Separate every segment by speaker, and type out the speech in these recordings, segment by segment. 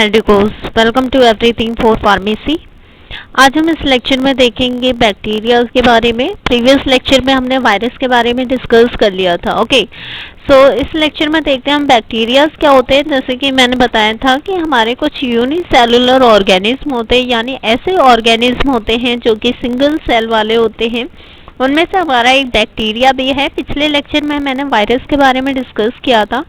Speaker 1: Medicos, welcome to everything for pharmacy. आज हम इस लेक्चर में देखेंगे बैक्टीरिया के बारे में। प्रीवियस लेक्चर में हमने वायरस के बारे में डिस्कस कर लिया था। ओके, सो इस लेक्चर में देखते हैं हम बैक्टीरिया क्या होते हैं। जैसे कि मैंने बताया था कि हमारे कुछ यूनिसेलुलर ऑर्गेनिज्म होते हैं, यानी ऐसे ऑर्गेनिज्म होते हैं जो कि सिंगल सेल वाले होते हैं। उनमें से हमारा एक बैक्टीरिया भी है। पिछले लेक्चर में मैंने वायरस के बारे में डिस्कस किया था।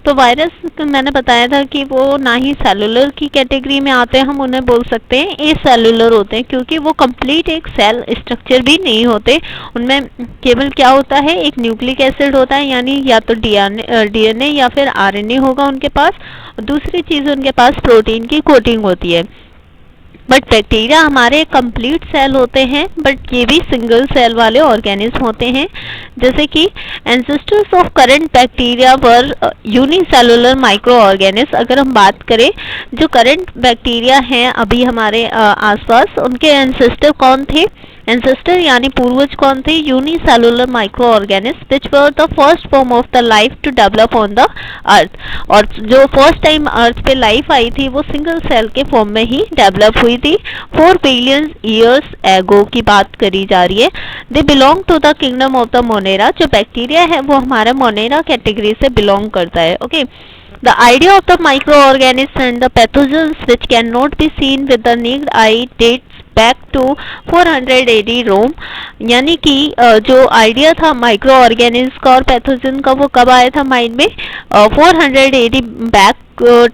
Speaker 1: तो वायरस मैंने बताया था कि वो ना ही सेलुलर की कैटेगरी में आते हैं, हम उन्हें बोल सकते हैं ए सेलुलर होते हैं, क्योंकि वो कंप्लीट एक सेल स्ट्रक्चर भी नहीं होते। उनमें केवल क्या होता है, एक न्यूक्लिक एसिड होता है, यानी या तो डीएनए या फिर आरएनए होगा उनके पास। दूसरी चीज़ उनके पास प्रोटीन की कोटिंग होती है। बट बैक्टीरिया हमारे कंप्लीट सेल होते हैं, बट ये भी सिंगल सेल वाले ऑर्गेनिज्म होते हैं। जैसे कि ancestors of current bacteria were unicellular micro organism. अगर हम बात करें, जो करंट बैक्टीरिया हैं अभी हमारे आसपास, उनके एंसेस्टर कौन थे? एंसेस्टर यानी पूर्वज कौन थे? Unicellular micro organism which were the first form of the life to develop on the earth. और जो फर्स्ट टाइम अर्थ पे लाइफ आई थी वो सिंगल सेल के फॉर्म में ही डेवलप हुई थी। 4 बिलियन ईयर्स एगो की बात करी जा रही है। They belong to the kingdom of the Monera. जो बैक्टीरिया है वो हमारा मोनेरा कैटेगरी से बिलोंग करता है। Okay, The idea of the microorganisms and the pathogens which cannot be seen with the naked eye dates back to 400 AD रोम। यानी कि जो आइडिया था माइक्रो ऑर्गेनिज्म का और पैथोजन का वो कब आया था माइंड में? 400 AD बैक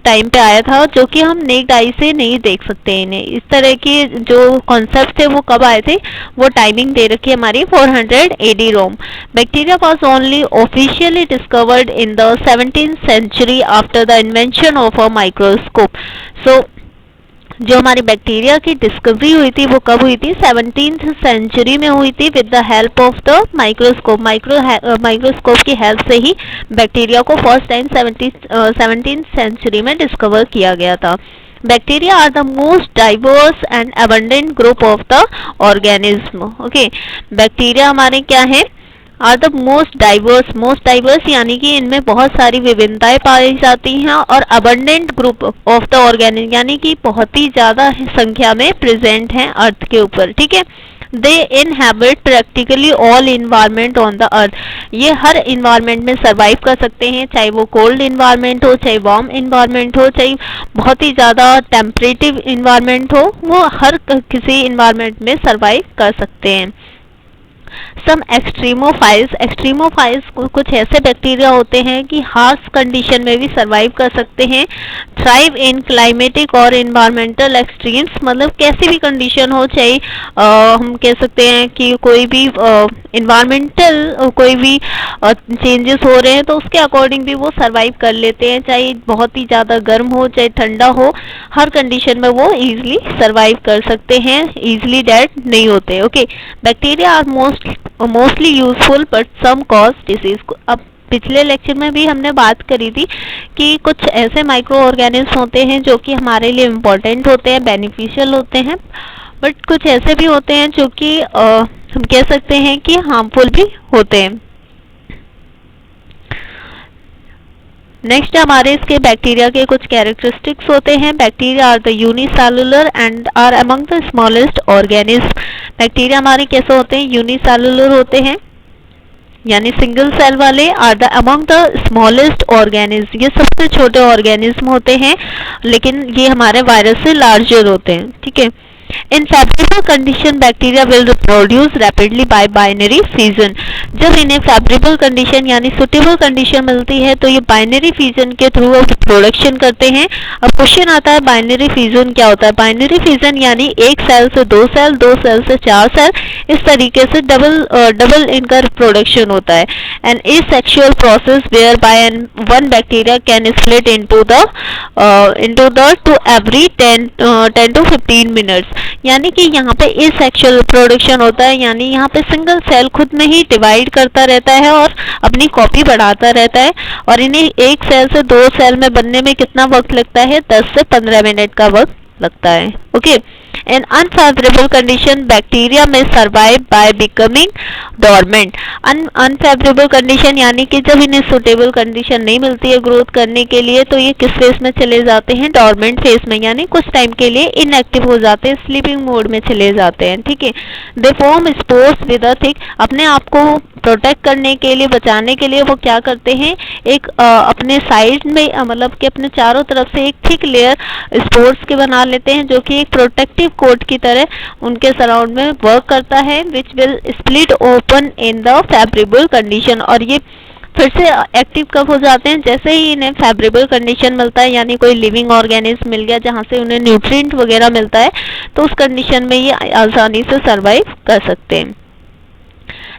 Speaker 1: टाइम पे आया था, जो कि हम नेक्ड आई से नहीं देख सकते इन्हें। इस तरह के जो कॉन्सेप्ट थे वो कब आए थे, वो टाइमिंग दे रखी है हमारी 400 AD Rome. Bacteria was only officially discovered in the 17th century after the invention of a microscope. So जो हमारी बैक्टीरिया की डिस्कवरी हुई थी वो कब हुई थी? 17th सेंचुरी में हुई थी with the help of the microscope. Microscope की हेल्प से ही बैक्टीरिया को फर्स्ट टाइम 17th सेंचुरी में डिस्कवर किया गया था। Bacteria are the most diverse and abundant group of the organism. Okay, bacteria हमारे क्या है? आर द मोस्ट डाइवर्स यानी कि इनमें बहुत सारी विभिन्नताएं पाई जाती हैं, और abundant group of the organism यानी कि बहुत ही ज़्यादा संख्या में प्रेजेंट हैं अर्थ के ऊपर। ठीक है, they inhabit practically all environment on the earth. ये हर इन्वायरमेंट में सर्वाइव कर सकते हैं, चाहे वो कोल्ड इन्वायरमेंट हो, चाहे वार्म इन्वायरमेंट हो, चाहे बहुत ही ज़्यादा टेम्परेटिव इन्वायरमेंट हो, वो हर किसी इन्वायरमेंट में सर्वाइव कर सकते हैं। सम एक्सट्रीमोफाइल्स कुछ ऐसे बैक्टीरिया होते हैं कि हार्श कंडीशन में भी सर्वाइव कर सकते हैं। थ्राइव इन क्लाइमेटिक और इन्वायरमेंटल एक्सट्रीम्स, मतलब कैसी भी कंडीशन हो, चाहे हम कह सकते हैं कि कोई भी इन्वायरमेंटल कोई भी चेंजेस हो रहे हैं तो उसके अकॉर्डिंग भी वो सर्वाइव कर लेते हैं। चाहे बहुत ही ज़्यादा गर्म हो, चाहे ठंडा हो, हर कंडीशन में वो ईजिली सर्वाइव कर सकते हैं, ईजिली डेड नहीं होते। Okay, bacteria are mostly useful but some cause disease. अब पिछले लेक्चर में भी हमने बात करी थी कि कुछ ऐसे माइक्रो ऑर्गेनिज्म होते हैं जो कि हमारे लिए इम्पोर्टेंट होते हैं, बेनिफिशियल होते हैं, बट कुछ ऐसे भी होते हैं जो कि हम कह सकते हैं कि हार्मफुल भी होते हैं। नेक्स्ट हमारे इसके बैक्टीरिया के कुछ कैरेक्टरिस्टिक्स होते हैं। Bacteria are the unicellular and are among the smallest organism. Bacteria हमारे कैसे होते हैं? यूनिसेलुलर होते हैं, यानी सिंगल सेल वाले। Are the among the smallest organism, ये सबसे छोटे ऑर्गेनिज्म होते हैं, लेकिन ये हमारे वायरस से लार्जर होते हैं। ठीक है, इन favourable condition bacteria will reproduce rapidly bye binary fission. जब इन्हें फेवरेबल कंडीशन यानी सुटेबल कंडीशन मिलती है तो ये बाइनरी फिजन के थ्रू प्रोडक्शन करते हैं। अब क्वेश्चन आता है बाइनरी फिजन क्या होता है? बाइनरी फिजन यानी एक सेल से 2 सेल, 2 सेल से 4 सेल, इस तरीके से डबल इनका प्रोडक्शन होता है। एंड इस sexual process whereby one bacteria can split into the two every 10 to 15 minutes. यानी कि यहाँ पे इस सेक्सुअल प्रोडक्शन होता है, यानी यहाँ पे सिंगल सेल खुद में ही डिवाइड करता रहता है और अपनी कॉपी बढ़ाता रहता है। और इन्हें एक सेल से 2 सेल में बनने में कितना वक्त लगता है? 10 से 15 मिनट का वक्त लगता है। Okay. In unfavorable condition, bacteria may survive by becoming dormant. Unfavorable condition यानी कि जब इन्हें suitable condition नहीं मिलती है ग्रोथ करने के लिए, तो ये किस फेज में चले जाते हैं? डॉर्मेंट फेज में, यानी कुछ टाइम के लिए इनएक्टिव हो जाते हैं, स्लीपिंग मोड में चले जाते हैं, ठीक है। They form spores with a thick, अपने आप को प्रोटेक्ट करने के लिए, बचाने के लिए वो क्या करते हैं, एक अपने साइड में मतलब कि अपने चारों तरफ से एक थिक लेयर स्पोर्स के बना लेते हैं, जो कि एक प्रोटेक्टिव कोट की तरह उनके सराउंड में वर्क करता है, which will split open in the favourable condition. और ये फिर से एक्टिव कब हो जाते हैं? जैसे ही इन्हें फेवरेबल कंडीशन मिलता है, यानी कोई लिविंग ऑर्गेनिज्म मिल गया जहाँ से उन्हें न्यूट्रिएंट वगैरह मिलता है, तो उस कंडीशन में ये आसानी से सरवाइव कर सकते हैं।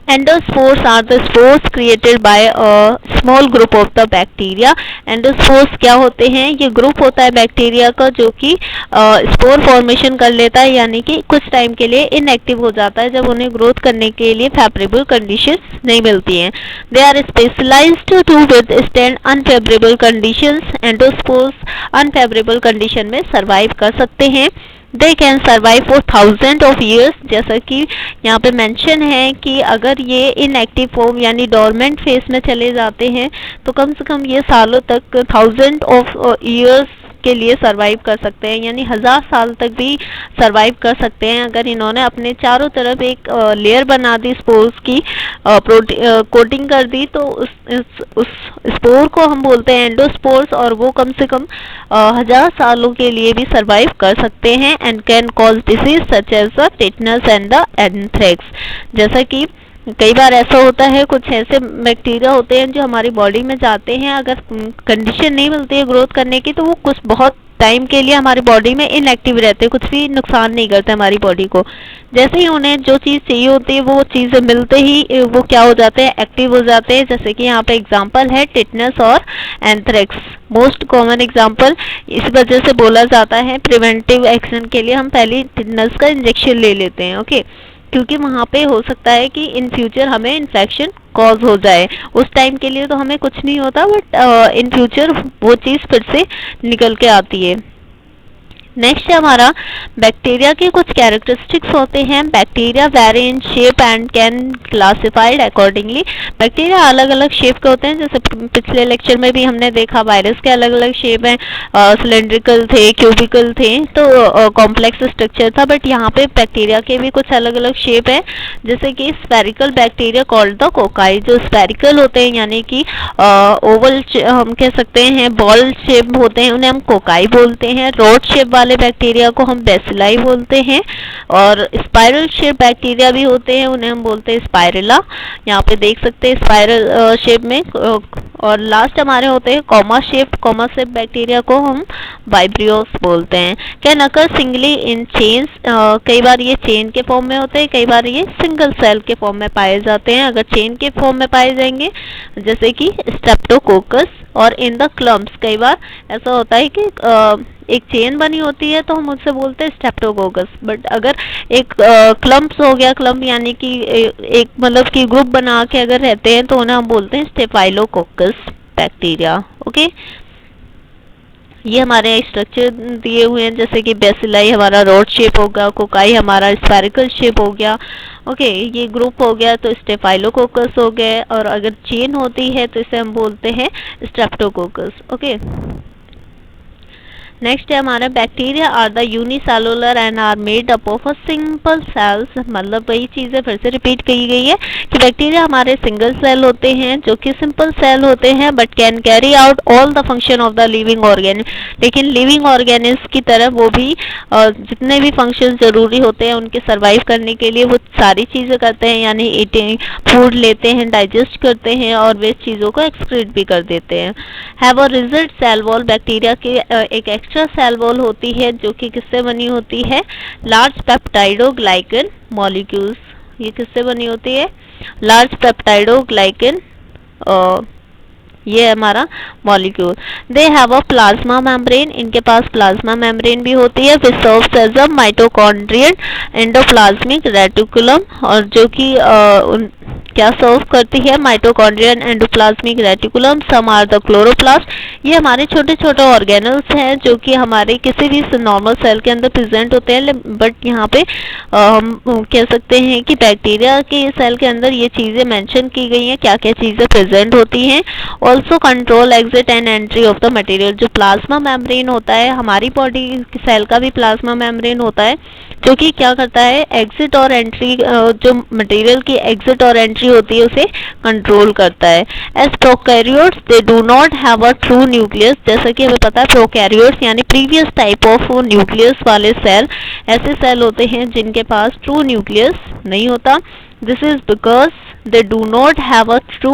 Speaker 1: Endospores are the spores created by a small group of the bacteria. Endospores क्या होते हैं? ये ग्रुप होता है बैक्टीरिया का जो कि स्पोर फॉर्मेशन कर लेता है, यानी कि कुछ टाइम के लिए इनएक्टिव हो जाता है जब उन्हें ग्रोथ करने के लिए फेवरेबल कंडीशंस नहीं मिलती हैं। They are specialised to withstand unfavourable conditions. Endospores unfavourable condition में सर्वाइव कर सकते हैं। They can survive for thousand of years, जैसा कि यहाँ पे मेंशन है कि अगर ये इनएक्टिव फॉर्म यानी डोरमेंट फेज में चले जाते हैं तो कम से कम ये सालों तक, थाउजेंड ऑफ ईयर्स के लिए सरवाइव कर सकते हैं, यानी 1000 साल तक भी सरवाइव कर सकते हैं अगर इन्होंने अपने चारों तरफ एक लेयर बना दी, स्पोर्स की कोटिंग कर दी, तो उस स्पोर को हम बोलते हैं एंडोस्पोर्स, और वो कम से कम 1000 सालों के लिए भी सरवाइव कर सकते हैं and can cause disease such as the tetanus and the anthrax. जैसा कि कई बार ऐसा होता है, कुछ ऐसे बैक्टीरिया होते हैं जो हमारी बॉडी में जाते हैं, अगर कंडीशन नहीं मिलती है ग्रोथ करने की तो वो कुछ बहुत टाइम के लिए हमारी बॉडी में इनएक्टिव रहते हैं, कुछ भी नुकसान नहीं करते हमारी बॉडी को। जैसे ही उन्हें जो चीज़ चाहिए होती है वो चीज़ें मिलते ही वो क्या हो जाते हैं, एक्टिव हो जाते हैं। जैसे कि यहाँ पे एग्जांपल है टिटनस और एंथ्रेक्स, मोस्ट कॉमन एग्जांपल। इस वजह से बोला जाता है प्रिवेंटिव एक्शन के लिए हम पहले टिटनस का इंजेक्शन ले लेते हैं, ओके, क्योंकि वहाँ पे हो सकता है कि इन फ्यूचर हमें इन्फेक्शन कॉज हो जाए। उस टाइम के लिए तो हमें कुछ नहीं होता, बट इन फ्यूचर वो चीज़ फिर से निकल के आती है। नेक्स्ट है हमारा बैक्टीरिया के कुछ कैरेक्टरिस्टिक्स होते हैं। Bacteria very in shape and can classified accordingly. Bacteria अलग अलग शेप के होते हैं, जैसे पिछले लेक्चर में भी हमने देखा वायरस के अलग अलग शेप हैं, सिलेंड्रिकल थे, क्यूबिकल थे, तो कॉम्प्लेक्स स्ट्रक्चर था, बट यहाँ पे बैक्टीरिया के भी कुछ अलग अलग शेप है। जैसे कि spherical bacteria called the cocci, जो स्फेरिकल होते हैं यानी कि ओवल हम कह सकते हैं, बॉल शेप होते हैं, उन्हें हम कोकाई बोलते हैं। रोड शेप वाले बैक्टीरिया को हम बेसिलाई बोलते हैं, और स्पाइरल शेप बैक्टीरिया भी होते हैं, उन्हें हम बोलते हैं स्पाइरेला। यहाँ पे देख सकते हैं स्पाइरल शेप में। और लास्ट हमारे होते हैं कॉमा शेप बैक्टीरिया को हम वाइब्रियोस बोलते हैं। Can occur singly in chains, कई बार ये चेन के फॉर्म में होते हैं, कई बार ये सिंगल सेल के फॉर्म में पाए जाते हैं। अगर चेन के फॉर्म में पाए जाएंगे जैसे कि स्ट्रेप्टोकोकस, और इन द क्लम्प्स, कई बार ऐसा होता है कि एक चेन बनी होती है तो हम उससे बोलते हैं स्ट्रेप्टोकोकस, बट अगर एक क्लम्प्स हो गया, क्लम्प यानी कि एक मतलब कि ग्रुप बना के अगर रहते हैं तो उन्हें हम बोलते हैं स्टेफाइलोकोकस बैक्टीरिया, ओके। ये हमारे स्ट्रक्चर दिए हुए हैं, जैसे कि बेसिलाई हमारा रोड शेप होगा, कोकाई हमारा स्फेरिकल शेप हो गया, ओके, ये ग्रुप हो गया तो स्टेफाइलोकोकस हो गए, और अगर चेन होती है तो इसे हम बोलते हैं स्ट्रेप्टोकोकस, ओके। नेक्स्ट है हमारा bacteria are the unicellular and are made up of a simple cells, मतलब वही चीज़ें फिर से रिपीट की गई है कि बैक्टीरिया हमारे सिंगल सेल होते हैं जो कि सिंपल सेल होते हैं, but can carry out all the function of the living organism. लेकिन लिविंग ऑर्गेनिज्म की तरह वो भी जितने भी फंक्शन जरूरी होते हैं उनके सर्वाइव करने के लिए वो सारी चीज़ें करते हैं, यानी ईटिंग, फूड लेते हैं, डाइजेस्ट करते हैं और वे चीज़ों को एक्सक्रीट भी कर देते हैं। Have a rigid cell wall, bacteria की एक एक्स्ट्रा सेल वॉल होती है जो कि किससे बनी होती है, लार्ज पेप्टाइडोग्लाइकन मॉलिक्यूल्स। ये किससे बनी होती है, लार्ज पेप्टाइडोग्लाइकन ये हमारा molecule. They have a plasma membrane, इनके पास प्लाज्मा मेम्ब्रेन भी होती है। Which serves as a mitochondrial endoplasmic reticulum, और जो कि क्या सर्व करती है, mitochondrial endoplasmic reticulum. Some are the chloroplast, ये हमारे छोटे छोटे ऑर्गेनल्स हैं जो कि हमारे किसी भी नॉर्मल सेल के अंदर प्रेजेंट होते हैं, बट यहाँ पे हम कह सकते हैं कि बैक्टीरिया के सेल के अंदर ये चीज़ें मेंशन की गई हैं, क्या क्या चीज़ें प्रेजेंट होती हैं। Also control exit and entry of the material, जो प्लाज्मा मेम्ब्रेन होता है, हमारी बॉडी सेल का भी प्लाज्मा मेम्ब्रेन होता है, जो कि क्या करता है, एग्जिट और एंट्री, जो मटेरियल की एग्जिट और एंट्री होती है उसे कंट्रोल करता है। As prokaryotes they do not have a true nucleus, जैसा कि हमें पता है प्रोकैरियोट्स यानी प्रीवियस टाइप ऑफ न्यूक्लियस वाले सेल, ऐसे सेल होते हैं जिनके पास ट्रू न्यूक्लियस नहीं होता। This is because they do not have a true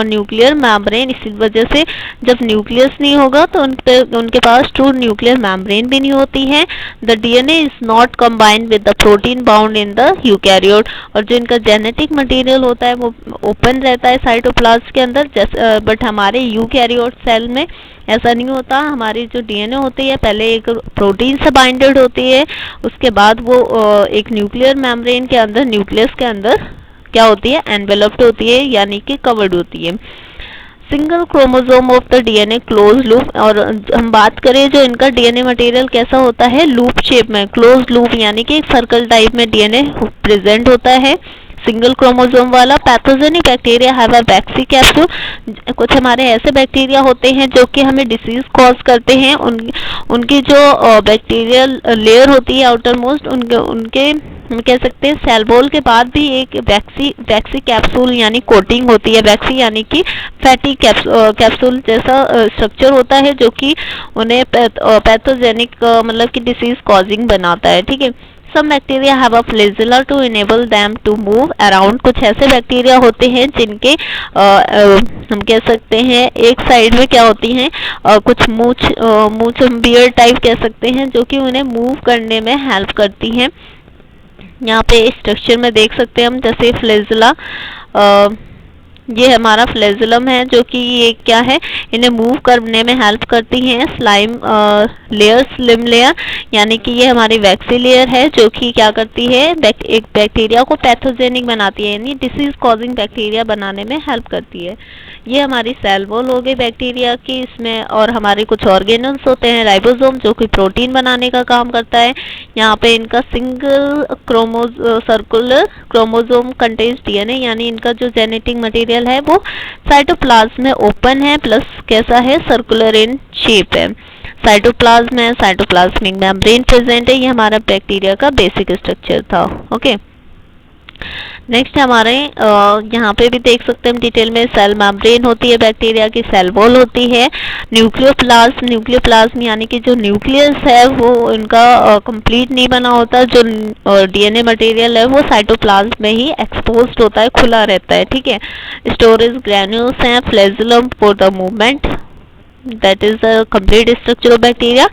Speaker 1: nuclear membrane, इसी वजह से जब न्यूक्लियस नहीं होगा तो उनके पास ट्रू न्यूक्लियर मेम्ब्रेन भी नहीं होती है। The DNA is not combined with the protein bound in the eukaryote, और जो इनका जेनेटिक मटेरियल होता है वो ओपन रहता है साइटोप्लाज्म के अंदर, बट हमारे यूकैरियोट सेल में ऐसा नहीं होता। हमारी जो डीएनए होती है पहले एक प्रोटीन से बाइंडेड होती है, उसके बाद वो एक न्यूक्लियर मेम्ब्रेन के अंदर, न्यूक्लियस के अंदर क्या होती है, एनवेलप्ड होती है, यानी कि कवर्ड होती है। Single chromosome of the DNA close loop, और हम बात करें जो इनका डीएनए मटेरियल कैसा होता है, लूप शेप में, क्लोज लूप यानी कि एक सर्कल टाइप में डीएनए प्रेजेंट होता है, सिंगल क्रोमोसोम वाला। Pathogenic bacteria have a vaccine capsule, कुछ हमारे ऐसे बैक्टीरिया होते हैं जो कि हमें डिसीज कॉज करते हैं, उनकी जो बैक्टीरियल लेयर होती है आउटर मोस्ट, उनके हम कह सकते हैं सेल वॉल के बाद भी एक वैक्सी कैप्सूल यानी कोटिंग होती है। वैक्सी यानी कि फैटी कैप्सूल जैसा स्ट्रक्चर होता है जो कि उन्हें पैथोजेनिक मतलब कि डिसीज कॉजिंग बनाता है, ठीक है। Some bacteria have a flagella to enable them to move around, कुछ ऐसे बैक्टीरिया होते हैं जिनके हम कह सकते हैं एक साइड में क्या होती हैं, कुछ मूछ बियर टाइप कह सकते हैं, जो कि उन्हें मूव करने में हेल्प करती हैं। यहाँ पे स्ट्रक्चर में देख सकते हैं हम, जैसे फ्लैजिला, ये हमारा फ्लैजिलम है जो कि ये क्या है, इन्हें मूव करने में हेल्प करती हैं। स्लाइम लेयर, स्लिम लेयर, यानी कि ये हमारी वैक्सी लेयर है जो कि क्या करती है, एक बैक्टीरिया को पैथोजेनिक बनाती है, यानी डिसीज कॉजिंग बैक्टीरिया बनाने में हेल्प करती है। ये हमारी सेल वॉल हो गई बैक्टीरिया की, इसमें और हमारे कुछ ऑर्गेनल्स होते हैं, राइबोसोम जो कि प्रोटीन बनाने का काम करता है। यहाँ पे इनका single circular chromosome contains DNA, यानी इनका जो जेनेटिक मटेरियल है वो साइटोप्लाज्म में ओपन है, प्लस कैसा है, सर्कुलर इन शेप है। साइटोप्लाज्म में साइटोप्लाज्मिक मेम्ब्रेन प्रेजेंट है। ये हमारा बैक्टीरिया का बेसिक स्ट्रक्चर था, ओके। नेक्स्ट हमारे यहाँ पे भी देख सकते हैं हम डिटेल में, सेल मेम्ब्रेन होती है बैक्टीरिया की, सेल वॉल होती है, न्यूक्लियोप्लाज्म यानी कि जो न्यूक्लियस है वो इनका कंप्लीट नहीं बना होता, जो डीएनए मटेरियल है वो साइटोप्लाज्म में ही एक्सपोज्ड होता है, खुला रहता है, ठीक है। स्टोरेज ग्रैन्यूल्स हैं, flagellum for the movement, that is the complete structure of bacteria.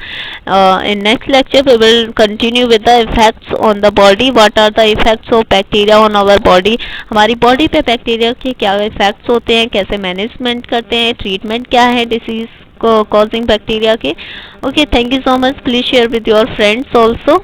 Speaker 1: In next lecture we will continue with the effects on the body. What are the effects of bacteria on our body? हमारी body पे bacteria के क्या effects होते हैं, कैसे management करते हैं, treatment क्या है डिसीज को कॉजिंग बैक्टीरिया के। Okay, thank you so much, please share with your friends also.